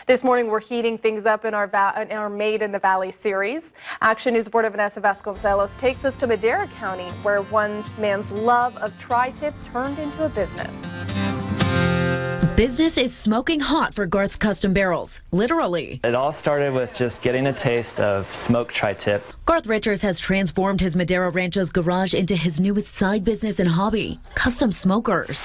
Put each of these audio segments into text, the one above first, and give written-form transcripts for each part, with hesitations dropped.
This morning, we're heating things up in our Made in the Valley series. Action News reporter Vanessa Vasconcelos takes us to Madera County, where one man's love of tri-tip turned into a business. Business is smoking hot for Garths custom barrels, literally. It all started with just getting a taste of smoked tri-tip. Garth Richards has transformed his Madera Rancho's garage into his newest side business and hobby, custom smokers.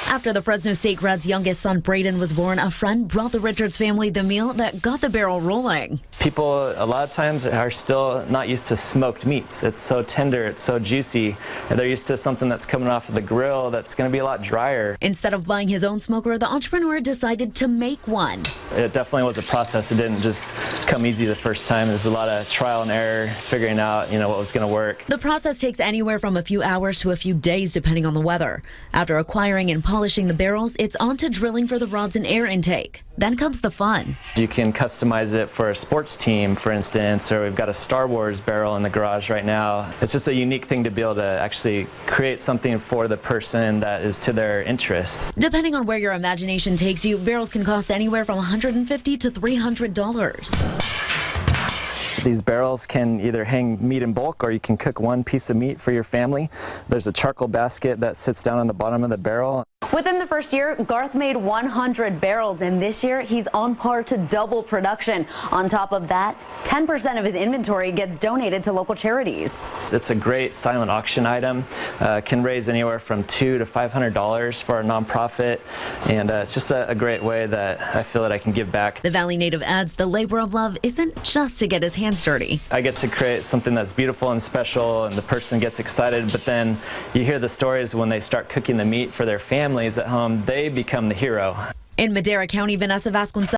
After the Fresno State grad's youngest son, Braden, was born, a friend brought the Richards family the meal that got the barrel rolling. People a lot of times are still not used to smoked meats. It's so tender, it's so juicy, and they're used to something that's coming off of the grill that's going to be a lot drier. Instead of buying his own smoker, the entrepreneur decided to make one. It definitely was a process. It didn't just come easy the first time. There's a lot of trial and error, figuring out, what was going to work. The process takes anywhere from a few hours to a few days, depending on the weather. After acquiring and polishing the barrels, it's on to drilling for the rods and air intake. Then comes the fun. You can customize it for a sports team, for instance, or we've got a Star Wars barrel in the garage right now. It's just a unique thing to be able to actually create something for the person that is to their interests. Depending on where your imagination takes you, barrels can cost anywhere from $150 to $300. These barrels can either hang meat in bulk, or you can cook one piece of meat for your family. There's a charcoal basket that sits down on the bottom of the barrel. Within the first year, Garth made 100 barrels, and this year he's on par to double production. On top of that, 10% of his inventory gets donated to local charities. It's a great silent auction item. Can raise anywhere from $200 to $500 for a nonprofit, and it's just a great way that I feel that I can give back. The Valley native adds the labor of love isn't just to get his hands dirty. I get to create something that's beautiful and special, and the person gets excited, but then you hear the stories when they start cooking the meat for their families at home. They become the hero. In Madera County, Vanessa Vasconcelos.